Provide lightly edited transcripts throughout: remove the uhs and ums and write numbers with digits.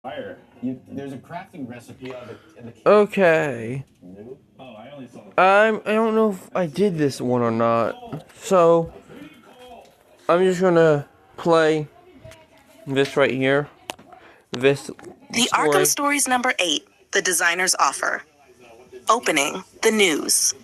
Fire. There's a crafting recipe in the Okay. Oh, I don't know if I did this one or not. So I'm just gonna play this right here. This The story. Arkham Stories number 8, The Designer's Offer. Opening, the news.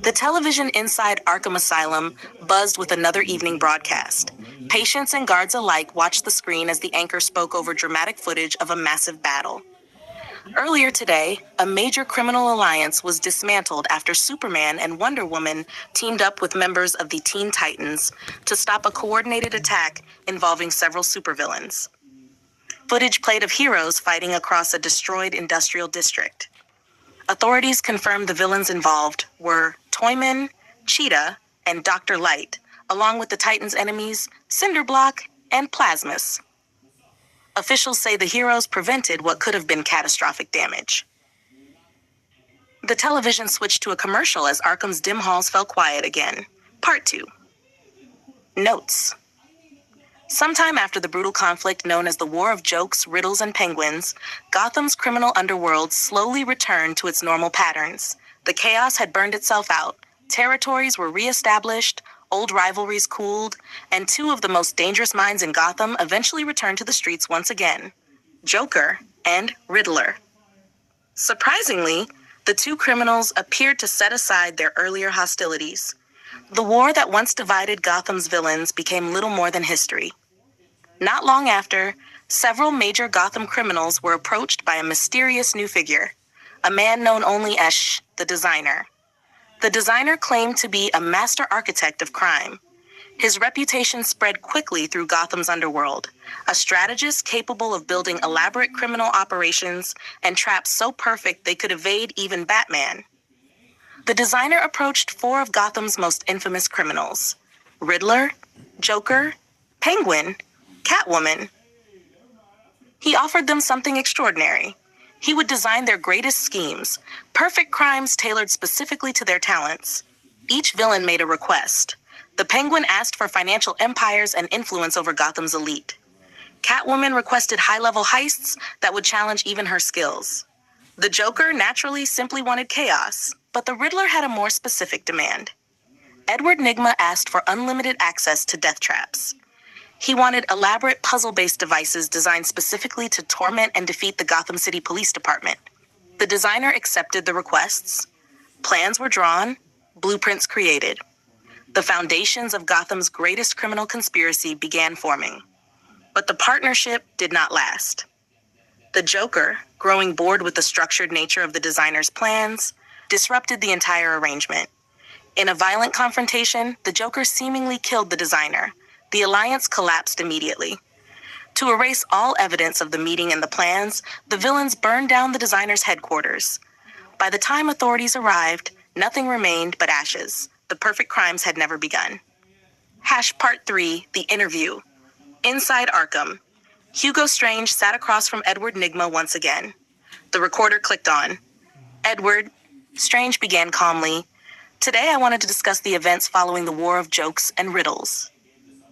The television inside Arkham Asylum buzzed with another evening broadcast. Patients and guards alike watched the screen as the anchor spoke over dramatic footage of a massive battle. Earlier today, a major criminal alliance was dismantled after Superman and Wonder Woman teamed up with members of the Teen Titans to stop a coordinated attack involving several supervillains. Footage played of heroes fighting across a destroyed industrial district. Authorities confirmed the villains involved were Toyman, Cheetah, and Dr. Light, along with the Titans' enemies, Cinderblock and Plasmus. Officials say the heroes prevented what could have been catastrophic damage. The television switched to a commercial as Arkham's dim halls fell quiet again. Part 2. Notes. Sometime after the brutal conflict known as the War of Jokes, Riddles, and Penguins, Gotham's criminal underworld slowly returned to its normal patterns. The chaos had burned itself out, territories were re-established, old rivalries cooled, and two of the most dangerous minds in Gotham eventually returned to the streets once again: Joker and Riddler. Surprisingly, the two criminals appeared to set aside their earlier hostilities. The war that once divided Gotham's villains became little more than history. Not long after, several major Gotham criminals were approached by a mysterious new figure, a man known only as the Designer. The Designer claimed to be a master architect of crime. His reputation spread quickly through Gotham's underworld, a strategist capable of building elaborate criminal operations and traps so perfect they could evade even Batman. The Designer approached four of Gotham's most infamous criminals: Riddler, Joker, Penguin, Catwoman. He offered them something extraordinary. He would design their greatest schemes, perfect crimes tailored specifically to their talents. Each villain made a request. The Penguin asked for financial empires and influence over Gotham's elite. Catwoman requested high-level heists that would challenge even her skills. The Joker naturally simply wanted chaos, but the Riddler had a more specific demand. Edward Nygma asked for unlimited access to death traps. He wanted elaborate puzzle-based devices designed specifically to torment and defeat the Gotham City Police Department. The Designer accepted the requests. Plans were drawn, blueprints created. The foundations of Gotham's greatest criminal conspiracy began forming. But the partnership did not last. The Joker, growing bored with the structured nature of the Designer's plans, disrupted the entire arrangement. In a violent confrontation, the Joker seemingly killed the Designer. The alliance collapsed immediately. To erase all evidence of the meeting and the plans, the villains burned down the Designer's headquarters. By the time authorities arrived, nothing remained but ashes. The perfect crimes had never begun. Part 3, The Interview. Inside Arkham. Hugo Strange sat across from Edward Nygma once again. The recorder clicked on. Edward, Strange began calmly. Today I wanted to discuss the events following the War of Jokes and Riddles.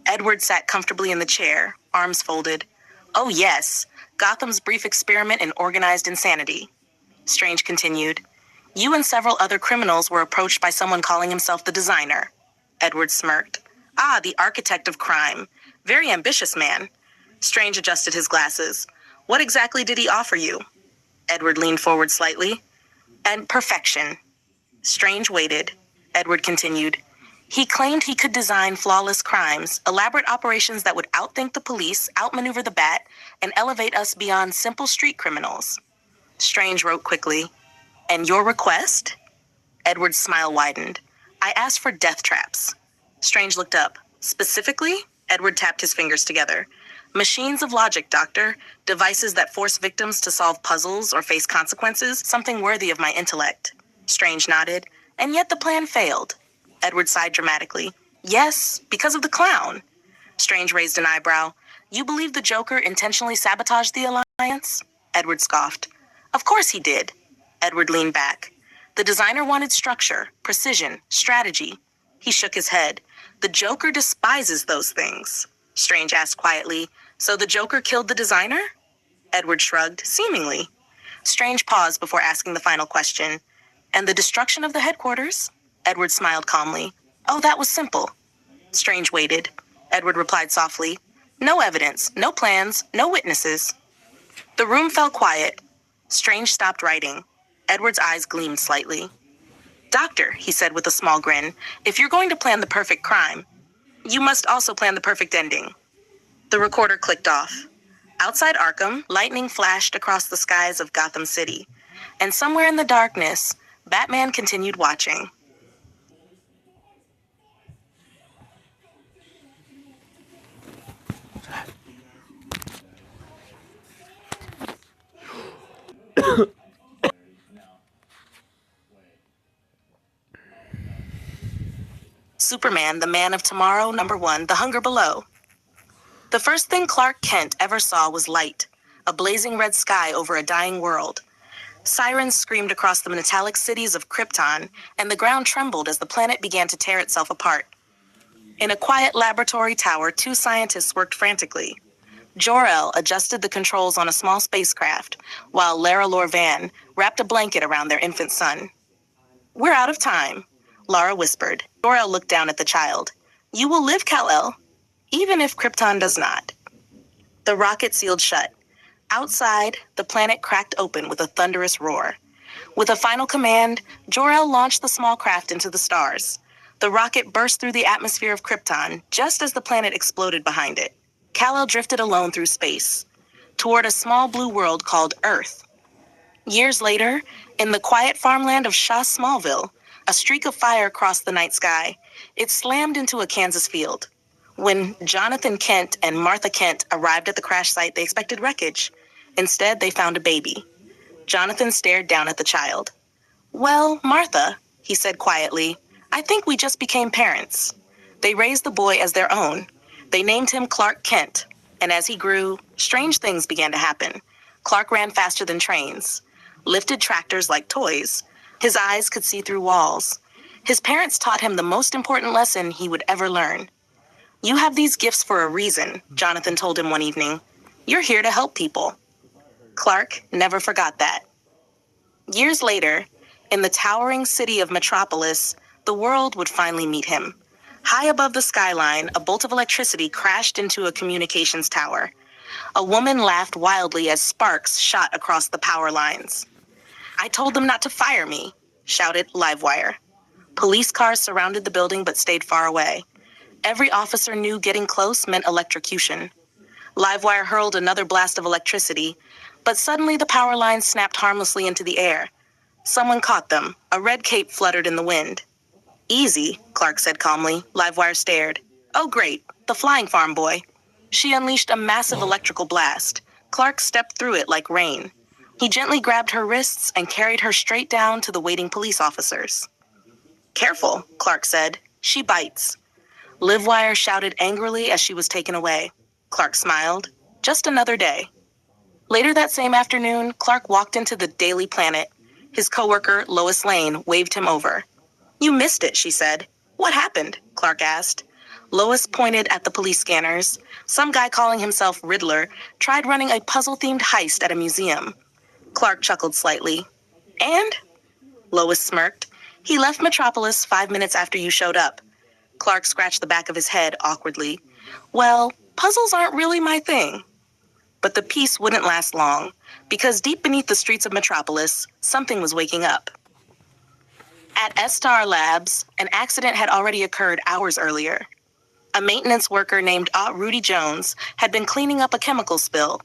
Edward sat comfortably in the chair, arms folded. Oh yes, Gotham's brief experiment in organized insanity. Strange continued. You and several other criminals were approached by someone calling himself the Designer. Edward smirked. Ah, the architect of crime. Very ambitious man. Strange adjusted his glasses. What exactly did he offer you? Edward leaned forward slightly. And perfection. Strange waited. Edward continued. He claimed he could design flawless crimes, elaborate operations that would outthink the police, outmaneuver the Bat, and elevate us beyond simple street criminals. Strange wrote quickly. And your request? Edward's smile widened. I asked for death traps. Strange looked up. Specifically? Edward tapped his fingers together. Machines of logic, Doctor. Devices that force victims to solve puzzles or face consequences, something worthy of my intellect. Strange nodded. And yet the plan failed. Edward sighed dramatically. Yes, because of the clown. Strange raised an eyebrow. You believe the Joker intentionally sabotaged the alliance? Edward scoffed. Of course he did. Edward leaned back. The Designer wanted structure, precision, strategy. He shook his head. The Joker despises those things. Strange asked quietly. So the Joker killed the Designer? Edward shrugged, seemingly. Strange paused before asking the final question. And the destruction of the headquarters? Edward smiled calmly. Oh, that was simple. Strange waited. Edward replied softly. No evidence, no plans, no witnesses. The room fell quiet. Strange stopped writing. Edward's eyes gleamed slightly. Doctor, he said with a small grin, if you're going to plan the perfect crime, you must also plan the perfect ending. The recorder clicked off. Outside Arkham, lightning flashed across the skies of Gotham City. And somewhere in the darkness, Batman continued watching. Superman, the Man of Tomorrow, #1, The Hunger Below. The first thing Clark Kent ever saw was light, a blazing red sky over a dying world. Sirens screamed across the metallic cities of Krypton, and the ground trembled as the planet began to tear itself apart. In a quiet laboratory tower, 2 scientists worked frantically. Jor-El adjusted the controls on a small spacecraft, while Lara Lor-Van wrapped a blanket around their infant son. We're out of time, Lara whispered. Jor-El looked down at the child. You will live, Kal-El, even if Krypton does not. The rocket sealed shut. Outside, the planet cracked open with a thunderous roar. With a final command, Jor-El launched the small craft into the stars. The rocket burst through the atmosphere of Krypton just as the planet exploded behind it. Kal-El drifted alone through space, toward a small blue world called Earth. Years later, in the quiet farmland of Shah Smallville, a streak of fire crossed the night sky. It slammed into a Kansas field. When Jonathan Kent and Martha Kent arrived at the crash site, they expected wreckage. Instead, they found a baby. Jonathan stared down at the child. Well, Martha, he said quietly, I think we just became parents. They raised the boy as their own. They named him Clark Kent, and as he grew, strange things began to happen. Clark ran faster than trains, lifted tractors like toys. His eyes could see through walls. His parents taught him the most important lesson he would ever learn. You have these gifts for a reason, Jonathan told him one evening. You're here to help people. Clark never forgot that. Years later, in the towering city of Metropolis, the world would finally meet him. High above the skyline, a bolt of electricity crashed into a communications tower. A woman laughed wildly as sparks shot across the power lines. I told them not to fire me, shouted Livewire. Police cars surrounded the building but stayed far away. Every officer knew getting close meant electrocution. Livewire hurled another blast of electricity, but suddenly the power lines snapped harmlessly into the air. Someone caught them. A red cape fluttered in the wind. Easy, Clark said calmly. Livewire stared. Oh, great, the flying farm boy. She unleashed a massive electrical blast. Clark stepped through it like rain. He gently grabbed her wrists and carried her straight down to the waiting police officers. Careful, Clark said. She bites. Livewire shouted angrily as she was taken away. Clark smiled. Just another day. Later that same afternoon, Clark walked into the Daily Planet. His coworker, Lois Lane, waved him over. You missed it, she said. What happened? Clark asked. Lois pointed at the police scanners. Some guy calling himself Riddler tried running a puzzle-themed heist at a museum. Clark chuckled slightly. And? Lois smirked. He left Metropolis 5 minutes after you showed up. Clark scratched the back of his head awkwardly. Well, puzzles aren't really my thing. But the peace wouldn't last long, because deep beneath the streets of Metropolis, something was waking up. At S-Star Labs, an accident had already occurred hours earlier. A maintenance worker named Rudy Jones had been cleaning up a chemical spill.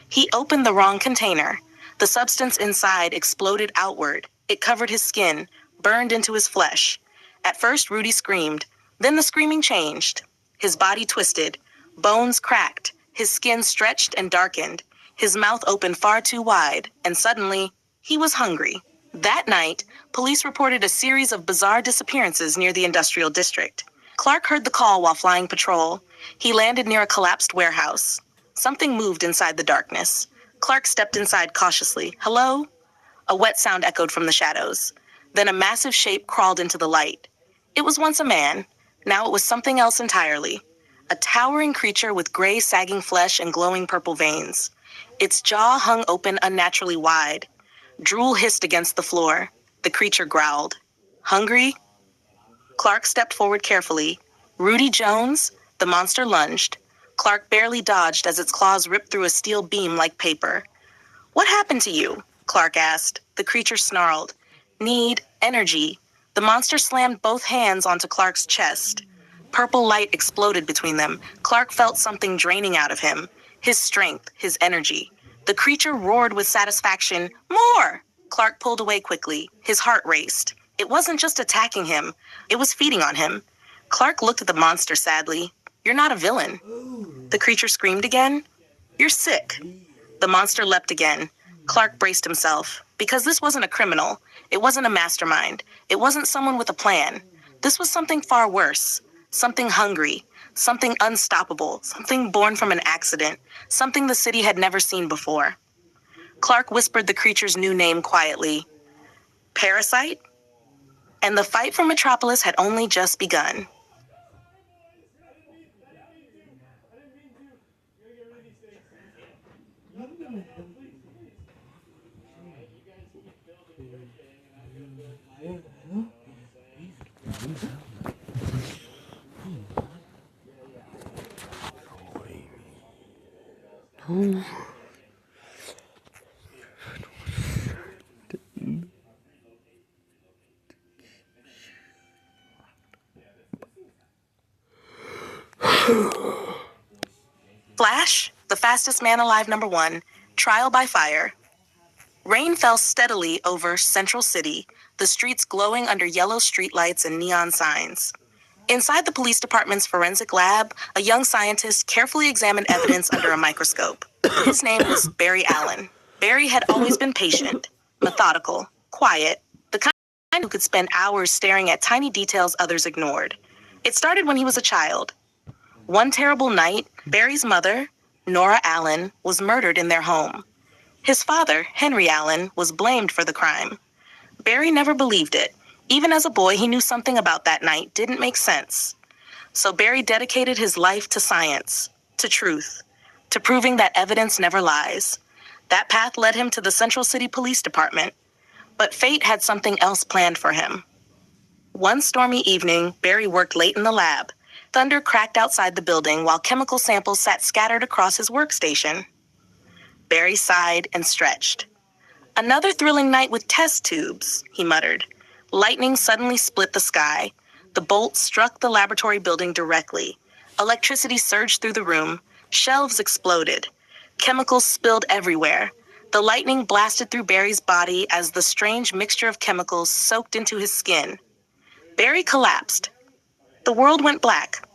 He opened the wrong container. The substance inside exploded outward. It covered his skin, burned into his flesh. At first, Rudy screamed. Then the screaming changed. His body twisted. Bones cracked. His skin stretched and darkened. His mouth opened far too wide. And suddenly, he was hungry. That night, police reported a series of bizarre disappearances near the industrial district. Clark heard the call while flying patrol. He landed near a collapsed warehouse. Something moved inside the darkness. Clark stepped inside cautiously. Hello? A wet sound echoed from the shadows. Then a massive shape crawled into the light. It was once a man. Now it was something else entirely. A towering creature with gray, sagging flesh and glowing purple veins. Its jaw hung open unnaturally wide. Drool hissed against the floor. The creature growled. Hungry? Clark stepped forward carefully. Rudy Jones? The monster lunged. Clark barely dodged as its claws ripped through a steel beam like paper. What happened to you? Clark asked. The creature snarled. Need energy. The monster slammed both hands onto Clark's chest. Purple light exploded between them. Clark felt something draining out of him. His strength, his energy. The creature roared with satisfaction. More! Clark pulled away quickly. His heart raced. It wasn't just attacking him. It was feeding on him. Clark looked at the monster sadly. You're not a villain. The creature screamed again. You're sick. The monster leapt again. Clark braced himself. Because this wasn't a criminal. It wasn't a mastermind. It wasn't someone with a plan. This was something far worse. Something hungry. Something unstoppable. Something born from an accident. Something the city had never seen before. Clark whispered the creature's new name quietly. Parasite? And the fight for Metropolis had only just begun. Flash, the fastest man alive #1, trial by fire. Rain fell steadily over Central City, the streets glowing under yellow streetlights and neon signs. Inside the police department's forensic lab, a young scientist carefully examined evidence under a microscope. His name was Barry Allen. Barry had always been patient, methodical, quiet, the kind who could spend hours staring at tiny details others ignored. It started when he was a child. One terrible night, Barry's mother, Nora Allen, was murdered in their home. His father, Henry Allen, was blamed for the crime. Barry never believed it. Even as a boy, he knew something about that night didn't make sense. So Barry dedicated his life to science, to truth, to proving that evidence never lies. That path led him to the Central City Police Department. But fate had something else planned for him. One stormy evening, Barry worked late in the lab. Thunder cracked outside the building while chemical samples sat scattered across his workstation. Barry sighed and stretched. Another thrilling night with test tubes, he muttered. Lightning suddenly split the sky. The bolt struck the laboratory building directly. Electricity surged through the room. Shelves exploded. Chemicals spilled everywhere. The lightning blasted through Barry's body as the strange mixture of chemicals soaked into his skin. Barry collapsed. The world went black.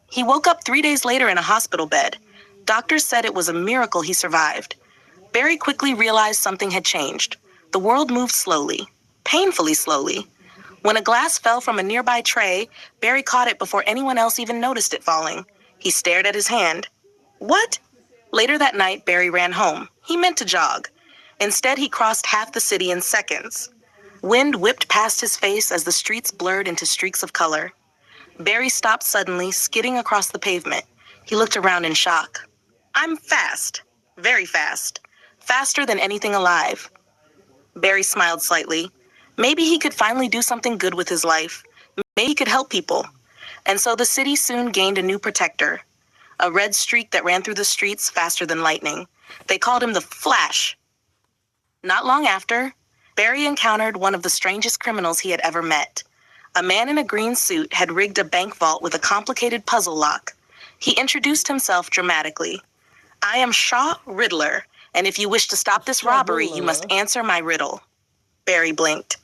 He woke up 3 days later in a hospital bed. Doctors said it was a miracle he survived. Barry quickly realized something had changed. The world moved slowly, painfully slowly. When a glass fell from a nearby tray, Barry caught it before anyone else even noticed it falling. He stared at his hand. What? Later that night, Barry ran home. He meant to jog. Instead, he crossed half the city in seconds. Wind whipped past his face as the streets blurred into streaks of color. Barry stopped suddenly, skidding across the pavement. He looked around in shock. I'm fast. Very fast. Faster than anything alive. Barry smiled slightly. Maybe he could finally do something good with his life. Maybe he could help people. And so the city soon gained a new protector. A red streak that ran through the streets faster than lightning. They called him the Flash. Not long after, Barry encountered one of the strangest criminals he had ever met. A man in a green suit had rigged a bank vault with a complicated puzzle lock. He introduced himself dramatically. I am Shaw Riddler, and if you wish to stop this robbery, you must answer my riddle. Barry blinked.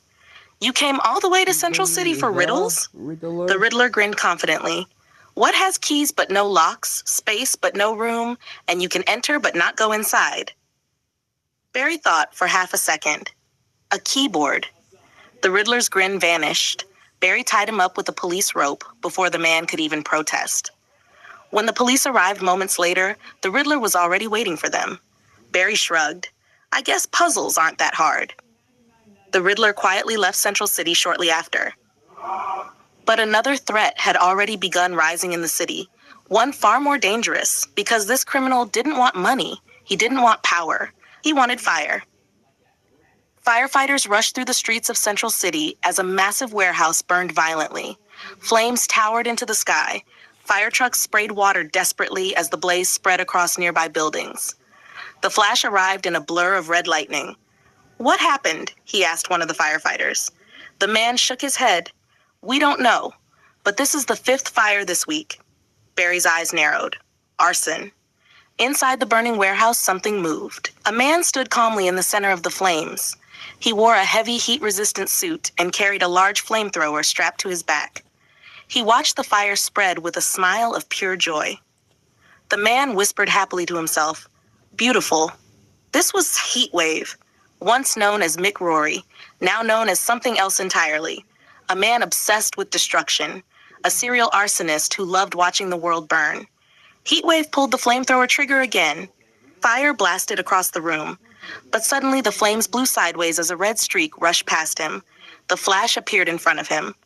You came all the way to Central City for riddles? The Riddler grinned confidently. What has keys but no locks, space but no room, and you can enter but not go inside? Barry thought for half a second. A keyboard. The Riddler's grin vanished. Barry tied him up with a police rope before the man could even protest. When the police arrived moments later, the Riddler was already waiting for them. Barry shrugged. I guess puzzles aren't that hard. The Riddler quietly left Central City shortly after. But another threat had already begun rising in the city, one far more dangerous, because this criminal didn't want money. He didn't want power. He wanted fire. Firefighters rushed through the streets of Central City as a massive warehouse burned violently. Flames towered into the sky. Fire trucks sprayed water desperately as the blaze spread across nearby buildings. The flash arrived in a blur of red lightning. "What happened?" he asked one of the firefighters. The man shook his head. "We don't know, but this is the 5th fire this week." Barry's eyes narrowed. Arson. Inside the burning warehouse, something moved. A man stood calmly in the center of the flames. He wore a heavy heat-resistant suit and carried a large flamethrower strapped to his back. He watched the fire spread with a smile of pure joy. The man whispered happily to himself, "Beautiful." This was Heatwave, once known as Mick Rory, now known as something else entirely. A man obsessed with destruction, a serial arsonist who loved watching the world burn. Heatwave pulled the flamethrower trigger again. Fire blasted across the room, but suddenly the flames blew sideways as a red streak rushed past him. The flash appeared in front of him.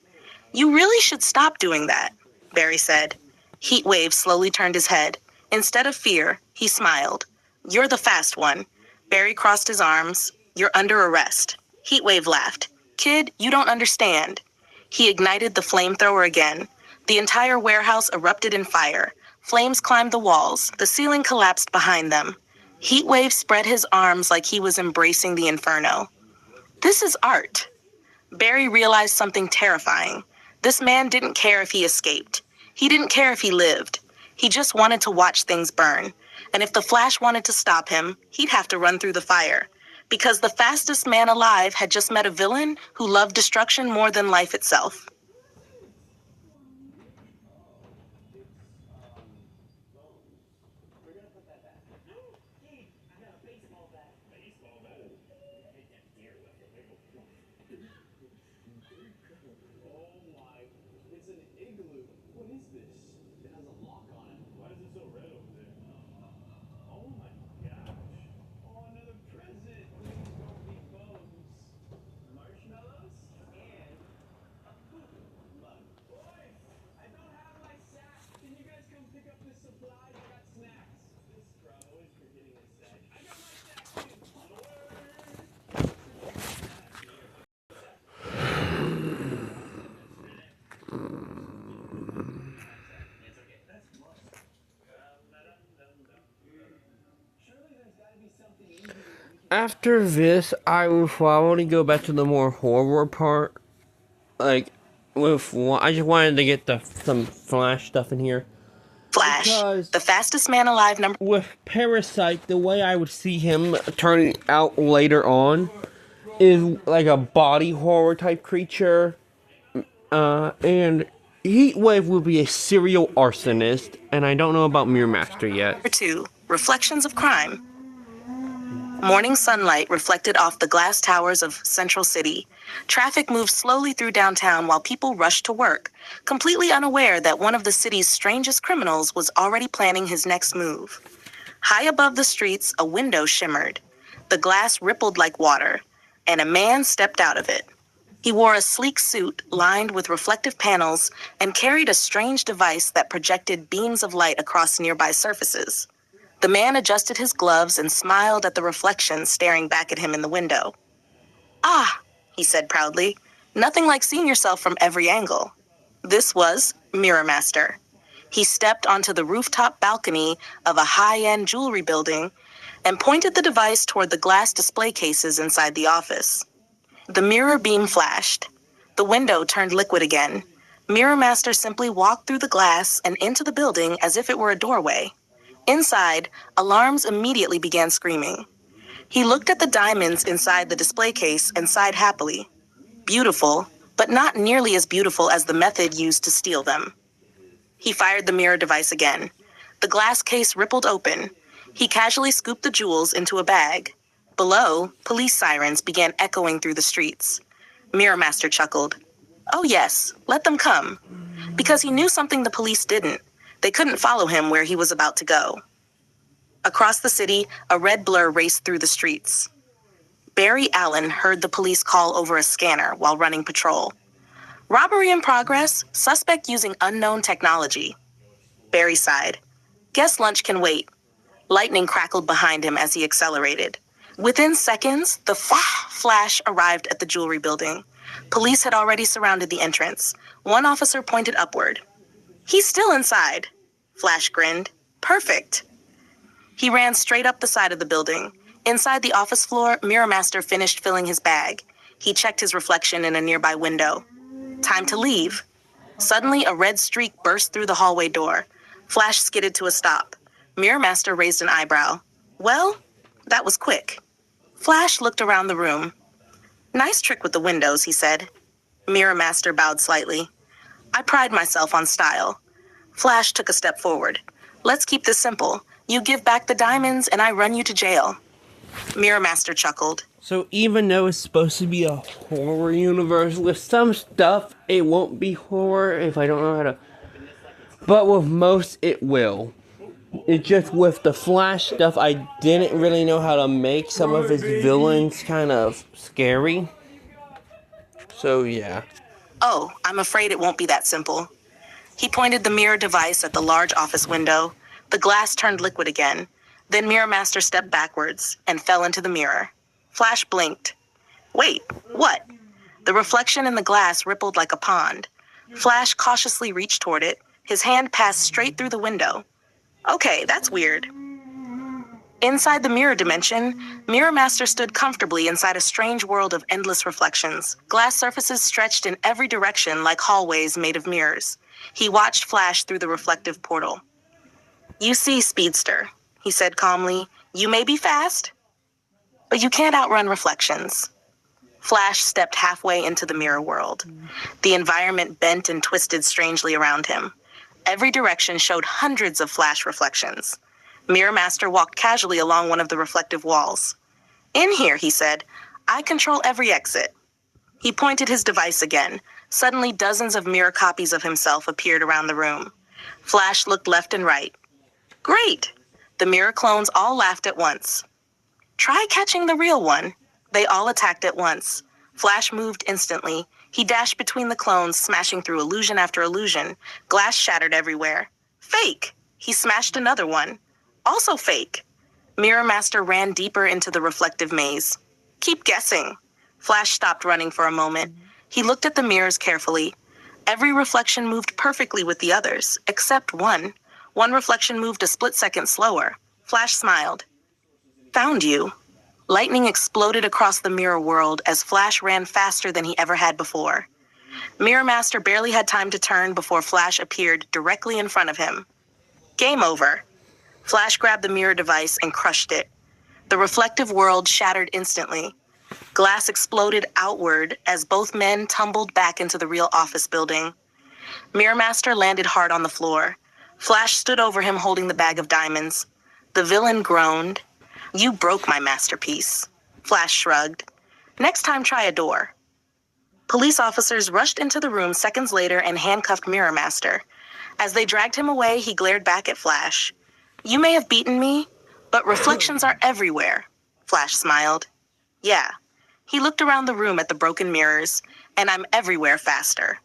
"You really should stop doing that," Barry said. Heatwave slowly turned his head. Instead of fear, he smiled. "You're the fast one." Barry crossed his arms. "You're under arrest." Heatwave laughed. "Kid, you don't understand." He ignited the flamethrower again. The entire warehouse erupted in fire. Flames climbed the walls. The ceiling collapsed behind them. Heatwave spread his arms like he was embracing the inferno. "This is art." Barry realized something terrifying. This man didn't care if he escaped. He didn't care if he lived. He just wanted to watch things burn. And if the Flash wanted to stop him, he'd have to run through the fire. Because the fastest man alive had just met a villain who loved destruction more than life itself. After this, I will probably go back to the more horror part. I just wanted to get some Flash stuff in here. Flash, Because the fastest man alive number. with Parasite, the way I would see him turning out later on is like a body horror type creature. And Heatwave will be a serial arsonist, and I don't know about Mirror Master yet. 2, Reflections of Crime. Morning sunlight reflected off the glass towers of Central City. Traffic moved slowly through downtown while people rushed to work, completely unaware that one of the city's strangest criminals was already planning his next move. High above the streets, a window shimmered. The glass rippled like water, and a man stepped out of it. He wore a sleek suit lined with reflective panels and carried a strange device that projected beams of light across nearby surfaces. The man adjusted his gloves and smiled at the reflection staring back at him in the window. "Ah," he said proudly, "nothing like seeing yourself from every angle." This was Mirror Master. He stepped onto the rooftop balcony of a high-end jewelry building and pointed the device toward the glass display cases inside the office. The mirror beam flashed. The window turned liquid again. Mirror Master simply walked through the glass and into the building as if it were a doorway. Inside, alarms immediately began screaming. He looked at the diamonds inside the display case and sighed happily. Beautiful, but not nearly as beautiful as the method used to steal them. He fired the mirror device again. The glass case rippled open. He casually scooped the jewels into a bag. Below, police sirens began echoing through the streets. Mirror Master chuckled. "Oh yes, let them come." Because he knew something the police didn't. They couldn't follow him where he was about to go. Across the city, a red blur raced through the streets. Barry Allen heard the police call over a scanner while running patrol. "Robbery in progress, suspect using unknown technology." Barry sighed. "Guess lunch can wait." Lightning crackled behind him as he accelerated. Within seconds, the Flash arrived at the jewelry building. Police had already surrounded the entrance. One officer pointed upward. "He's still inside." Flash grinned. "Perfect." He ran straight up the side of the building. Inside the office floor, Mirror Master finished filling his bag. He checked his reflection in a nearby window. Time to leave. Suddenly, a red streak burst through the hallway door. Flash skidded to a stop. Mirror Master raised an eyebrow. "Well, that was quick." Flash looked around the room. "Nice trick with the windows," he said. Mirror Master bowed slightly. "I pride myself on style." Flash took a step forward. "Let's keep this simple. You give back the diamonds and I run you to jail." Mirror Master chuckled. So even though it's supposed to be a horror universe, with some stuff it won't be horror if I don't know how to. But with most it will. It's just with the Flash stuff, I didn't really know how to make some of his villains kind of scary. So yeah. "Oh, I'm afraid it won't be that simple." He pointed the mirror device at the large office window. The glass turned liquid again. Then Mirror Master stepped backwards and fell into the mirror. Flash blinked. "Wait, what?" The reflection in the glass rippled like a pond. Flash cautiously reached toward it. His hand passed straight through the window. "Okay, that's weird." Inside the mirror dimension, Mirror Master stood comfortably inside a strange world of endless reflections. Glass surfaces stretched in every direction like hallways made of mirrors. He watched Flash through the reflective portal. "You see, Speedster," he said calmly, "you may be fast, but you can't outrun reflections." Flash stepped halfway into the mirror world. The environment bent and twisted strangely around him. Every direction showed hundreds of Flash reflections. Mirror Master walked casually along one of the reflective walls. "In here," he said, "I control every exit." He pointed his device again. Suddenly, dozens of mirror copies of himself appeared around the room. Flash looked left and right. "Great!" The mirror clones all laughed at once. "Try catching the real one." They all attacked at once. Flash moved instantly. He dashed between the clones, smashing through illusion after illusion. Glass shattered everywhere. "Fake!" He smashed another one. "Also fake." Mirror Master ran deeper into the reflective maze. "Keep guessing." Flash stopped running for a moment. He looked at the mirrors carefully. Every reflection moved perfectly with the others, except one. One reflection moved a split second slower. Flash smiled. "Found you." Lightning exploded across the mirror world as Flash ran faster than he ever had before. Mirror Master barely had time to turn before Flash appeared directly in front of him. "Game over." Flash grabbed the mirror device and crushed it. The reflective world shattered instantly. Glass exploded outward as both men tumbled back into the real office building. Mirror Master landed hard on the floor. Flash stood over him holding the bag of diamonds. The villain groaned. "You broke my masterpiece." Flash shrugged. "Next time, try a door." Police officers rushed into the room seconds later and handcuffed Mirror Master. As they dragged him away, he glared back at Flash. "You may have beaten me, but reflections are everywhere." Flash smiled. "Yeah." He looked around the room at the broken mirrors, "and I'm everywhere faster."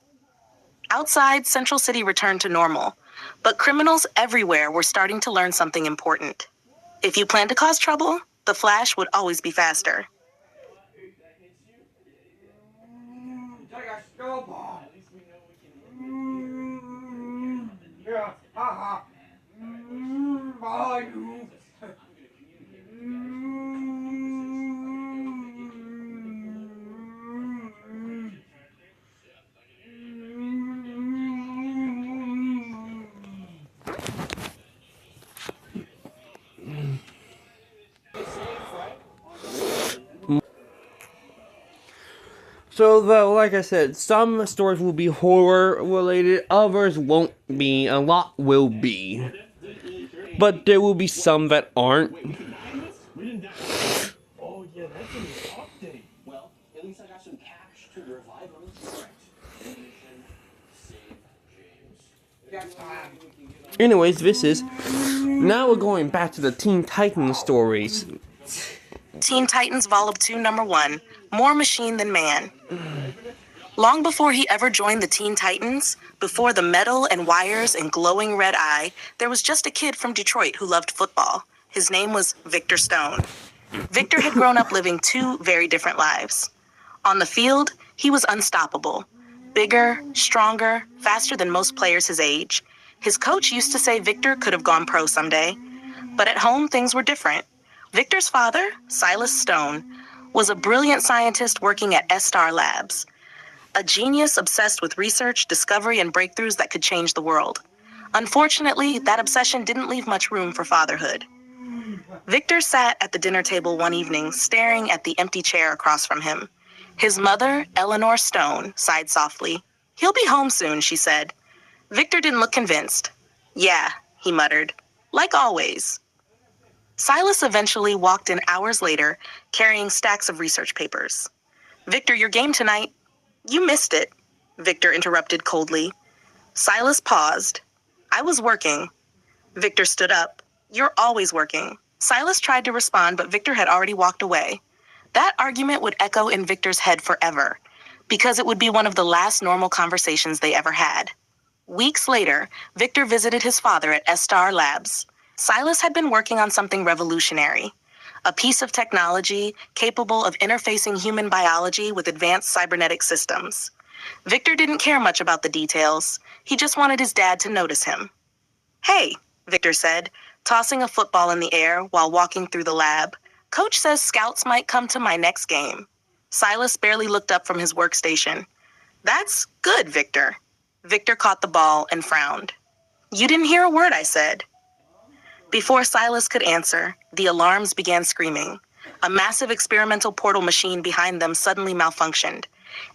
Outside, Central City returned to normal, but criminals everywhere were starting to learn something important. If you plan to cause trouble, the Flash would always be faster. So though, like I said, some stories will be horror related, others won't be, a lot will be. But there will be some that aren't. Oh, yeah, that's a new update. Well, at least I got some cash to revive them. Anyways, now we're going back to the Teen Titans stories. Teen Titans Volume 2, Number 1, More Machine Than Man. Long before he ever joined the Teen Titans, before the metal and wires and glowing red eye, there was just a kid from Detroit who loved football. His name was Victor Stone. Victor had grown up living two very different lives. On the field, he was unstoppable. Bigger, stronger, faster than most players his age. His coach used to say Victor could have gone pro someday. But at home, things were different. Victor's father, Silas Stone, was a brilliant scientist working at S-Star Labs, a genius obsessed with research, discovery, and breakthroughs that could change the world. Unfortunately, that obsession didn't leave much room for fatherhood. Victor sat at the dinner table one evening, staring at the empty chair across from him. His mother, Eleanor Stone, sighed softly. "He'll be home soon," she said. Victor didn't look convinced. "Yeah," he muttered, "like always." Silas eventually walked in hours later, carrying stacks of research papers. "Victor, your game tonight." "You missed it," Victor interrupted coldly. Silas paused. "I was working." Victor stood up. "You're always working." Silas tried to respond, but Victor had already walked away. That argument would echo in Victor's head forever, because it would be one of the last normal conversations they ever had. Weeks later, Victor visited his father at S-Star Labs. Silas had been working on something revolutionary, a piece of technology capable of interfacing human biology with advanced cybernetic systems. Victor didn't care much about the details. He just wanted his dad to notice him. "Hey," Victor said, tossing a football in the air while walking through the lab. "Coach says scouts might come to my next game." Silas barely looked up from his workstation. "That's good, Victor." Victor caught the ball and frowned. "You didn't hear a word I said." Before Silas could answer, the alarms began screaming. A massive experimental portal machine behind them suddenly malfunctioned.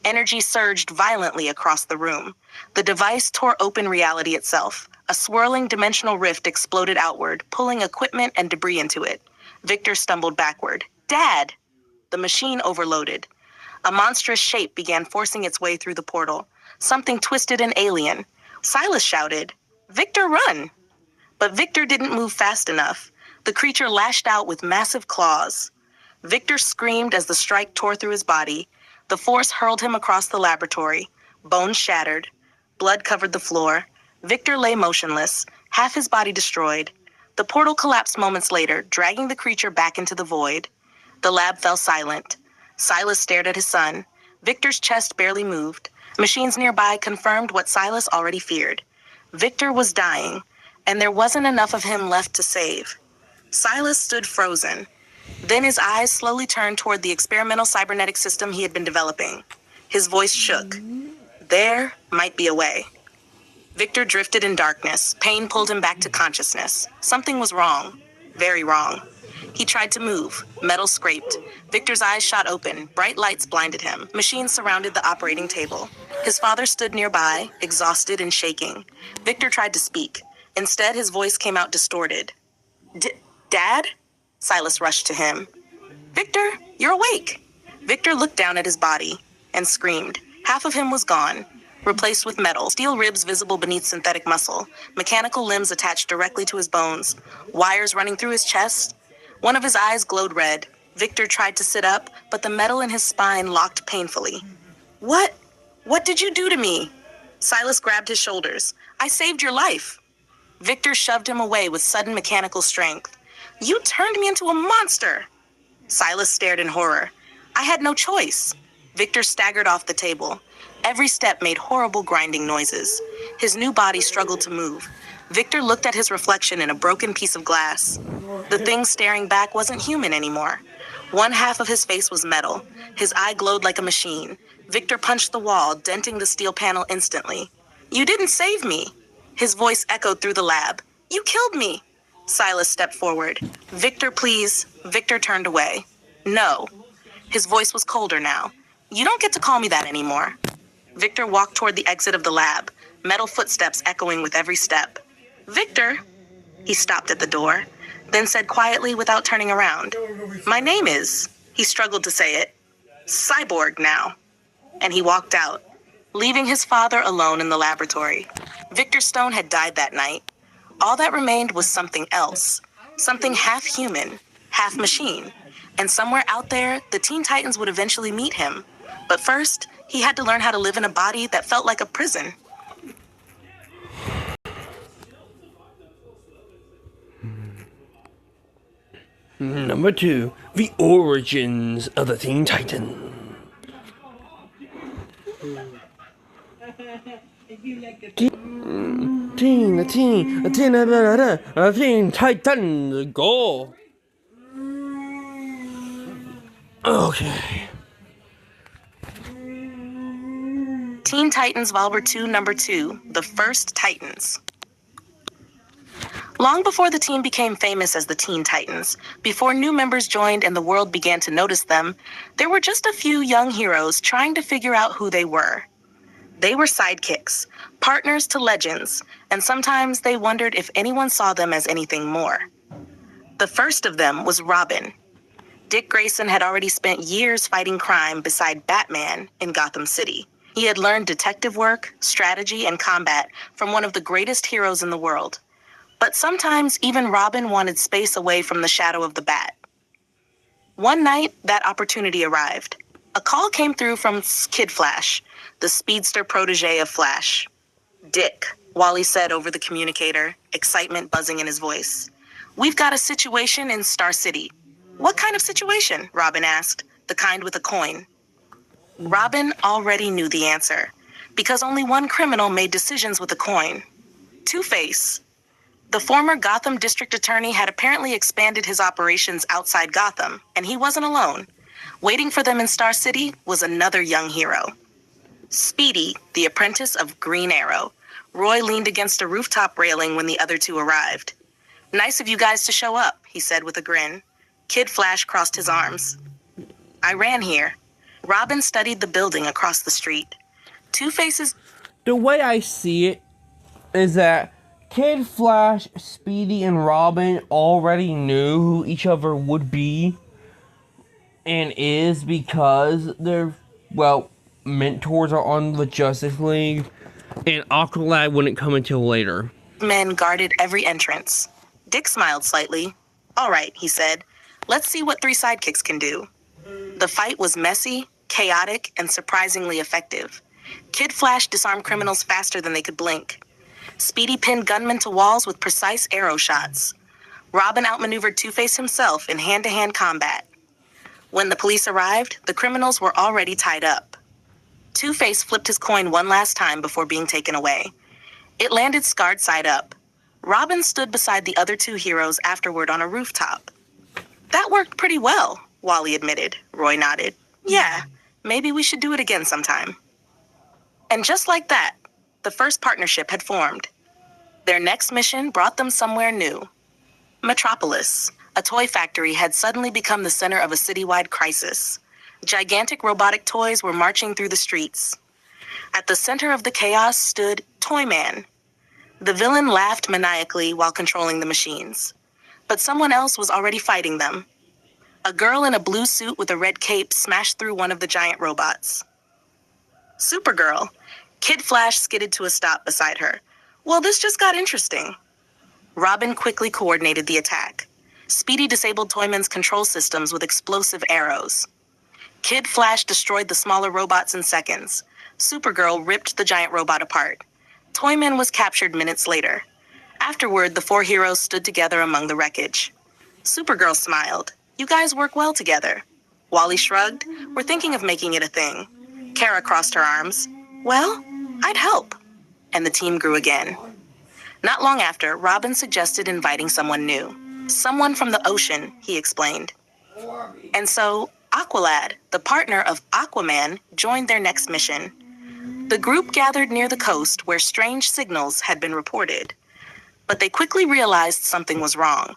Energy surged violently across the room. The device tore open reality itself. A swirling dimensional rift exploded outward, pulling equipment and debris into it. Victor stumbled backward. "Dad!" The machine overloaded. A monstrous shape began forcing its way through the portal. Something twisted and alien. Silas shouted, "Victor, run!" But Victor didn't move fast enough. The creature lashed out with massive claws. Victor screamed as the strike tore through his body. The force hurled him across the laboratory. Bones shattered. Blood covered the floor. Victor lay motionless, half his body destroyed. The portal collapsed moments later, dragging the creature back into the void. The lab fell silent. Silas stared at his son. Victor's chest barely moved. Machines nearby confirmed what Silas already feared. Victor was dying, and there wasn't enough of him left to save. Silas stood frozen. Then his eyes slowly turned toward the experimental cybernetic system he had been developing. His voice shook. There might be a way. Victor drifted in darkness. Pain pulled him back to consciousness. Something was wrong. Very wrong. He tried to move. Metal scraped. Victor's eyes shot open. Bright lights blinded him. Machines surrounded the operating table. His father stood nearby, exhausted and shaking. Victor tried to speak. Instead, his voice came out distorted. "Dad?" Silas rushed to him. "Victor, you're awake." Victor looked down at his body and screamed. Half of him was gone, replaced with metal, steel ribs visible beneath synthetic muscle, mechanical limbs attached directly to his bones, wires running through his chest. One of his eyes glowed red. Victor tried to sit up, but the metal in his spine locked painfully. What did you do to me?" Silas grabbed his shoulders. "I saved your life." Victor shoved him away with sudden mechanical strength. "You turned me into a monster." Silas stared in horror. "I had no choice." Victor staggered off the table. Every step made horrible grinding noises. His new body struggled to move. Victor looked at his reflection in a broken piece of glass. The thing staring back wasn't human anymore. One half of his face was metal. His eye glowed like a machine. Victor punched the wall, denting the steel panel instantly. "You didn't save me." His voice echoed through the lab. "You killed me." Silas stepped forward. "Victor, please." Victor turned away. "No." His voice was colder now. "You don't get to call me that anymore." Victor walked toward the exit of the lab, metal footsteps echoing with every step. "Victor?" He stopped at the door, then said quietly without turning around, "My name is," he struggled to say it, "Cyborg now." And he walked out, leaving his father alone in the laboratory. Victor Stone had died that night. All that remained was something else, something half human, half machine. And somewhere out there, the Teen Titans would eventually meet him. But first, he had to learn how to live in a body that felt like a prison. Number 2, the origins of the Teen Titans. Teen Titans, go! Okay. Teen Titans Volver 2 Number 2, The First Titans. Long before the team became famous as the Teen Titans, before new members joined and the world began to notice them, there were just a few young heroes trying to figure out who they were. They were sidekicks, partners to legends, and sometimes they wondered if anyone saw them as anything more. The first of them was Robin. Dick Grayson had already spent years fighting crime beside Batman in Gotham City. He had learned detective work, strategy, and combat from one of the greatest heroes in the world. But sometimes even Robin wanted space away from the shadow of the Bat. One night, that opportunity arrived. A call came through from Kid Flash, the speedster protege of Flash. "Dick," Wally said over the communicator, excitement buzzing in his voice. "We've got a situation in Star City." "What kind of situation?" Robin asked. "The kind with a coin." Robin already knew the answer, because only one criminal made decisions with a coin. Two-Face. The former Gotham District Attorney had apparently expanded his operations outside Gotham, and he wasn't alone. Waiting for them in Star City was another young hero. Speedy, the apprentice of Green Arrow. Roy leaned against a rooftop railing when the other two arrived. "Nice of you guys to show up," he said with a grin. Kid Flash crossed his arms. "I ran here." Robin studied the building across the street. Two-Face's... The way I see it is that Kid Flash, Speedy, and Robin already knew who each other would be and is because they're, well, mentors are on the Justice League, and Aqualad wouldn't come until later. Men guarded every entrance. Dick smiled slightly. "All right," he said. "Let's see what three sidekicks can do." The fight was messy, chaotic, and surprisingly effective. Kid Flash disarmed criminals faster than they could blink. Speedy pinned gunmen to walls with precise arrow shots. Robin outmaneuvered Two-Face himself in hand-to-hand combat. When the police arrived, the criminals were already tied up. Two-Face flipped his coin one last time before being taken away. It landed scarred side up. Robin stood beside the other two heroes afterward on a rooftop. "That worked pretty well," Wally admitted. Roy nodded. "Yeah, maybe we should do it again sometime." And just like that, the first partnership had formed. Their next mission brought them somewhere new. Metropolis, a toy factory, had suddenly become the center of a citywide crisis. Gigantic robotic toys were marching through the streets. At the center of the chaos stood Toyman. The villain laughed maniacally while controlling the machines. But someone else was already fighting them. A girl in a blue suit with a red cape smashed through one of the giant robots. Supergirl. Kid Flash skidded to a stop beside her. "Well, this just got interesting." Robin quickly coordinated the attack. Speedy disabled Toyman's control systems with explosive arrows. Kid Flash destroyed the smaller robots in seconds. Supergirl ripped the giant robot apart. Toyman was captured minutes later. Afterward, the four heroes stood together among the wreckage. Supergirl smiled. "You guys work well together." Wally shrugged. "We're thinking of making it a thing." Kara crossed her arms. "Well, I'd help." And the team grew again. Not long after, Robin suggested inviting someone new. "Someone from the ocean," he explained. And so, Aqualad, the partner of Aquaman, joined their next mission. The group gathered near the coast where strange signals had been reported. But they quickly realized something was wrong.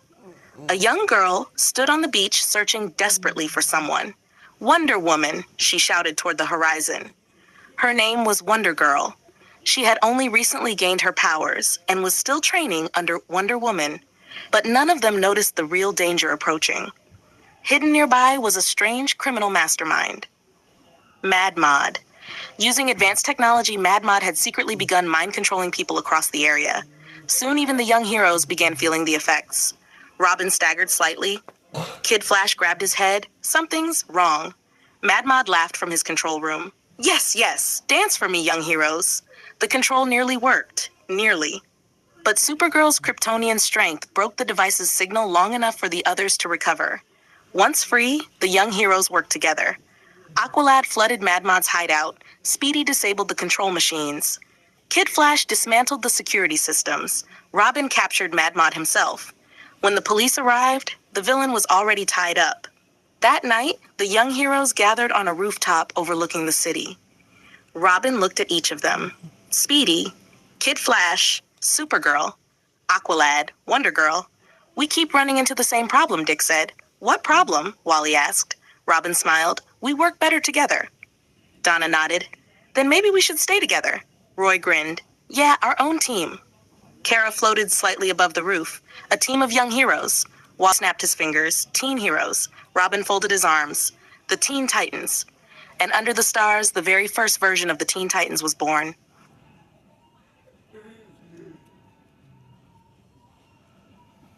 A young girl stood on the beach searching desperately for someone. "Wonder Woman," she shouted toward the horizon. Her name was Wonder Girl. She had only recently gained her powers and was still training under Wonder Woman, but none of them noticed the real danger approaching. Hidden nearby was a strange criminal mastermind. Mad Mod. Using advanced technology, Mad Mod had secretly begun mind-controlling people across the area. Soon even the young heroes began feeling the effects. Robin staggered slightly. Kid Flash grabbed his head. "Something's wrong." Mad Mod laughed from his control room. Yes, dance for me, young heroes." The control nearly worked. Nearly. But Supergirl's Kryptonian strength broke the device's signal long enough for the others to recover. Once free, the young heroes worked together. Aqualad flooded Mad Mod's hideout. Speedy disabled the control machines. Kid Flash dismantled the security systems. Robin captured Mad Mod himself. When the police arrived, the villain was already tied up. That night, the young heroes gathered on a rooftop overlooking the city. Robin looked at each of them. Speedy, Kid Flash, Supergirl, Aqualad, Wonder Girl. We keep running into the same problem, Dick said. What problem? Wally asked. Robin smiled. We work better together. Donna nodded. Then maybe we should stay together. Roy grinned. Yeah, our own team. Kara floated slightly above the roof. A team of young heroes. Wall snapped his fingers. Teen heroes. Robin folded his arms. The Teen Titans. And under the stars, the very first version of the Teen Titans was born.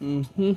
Mm-hmm.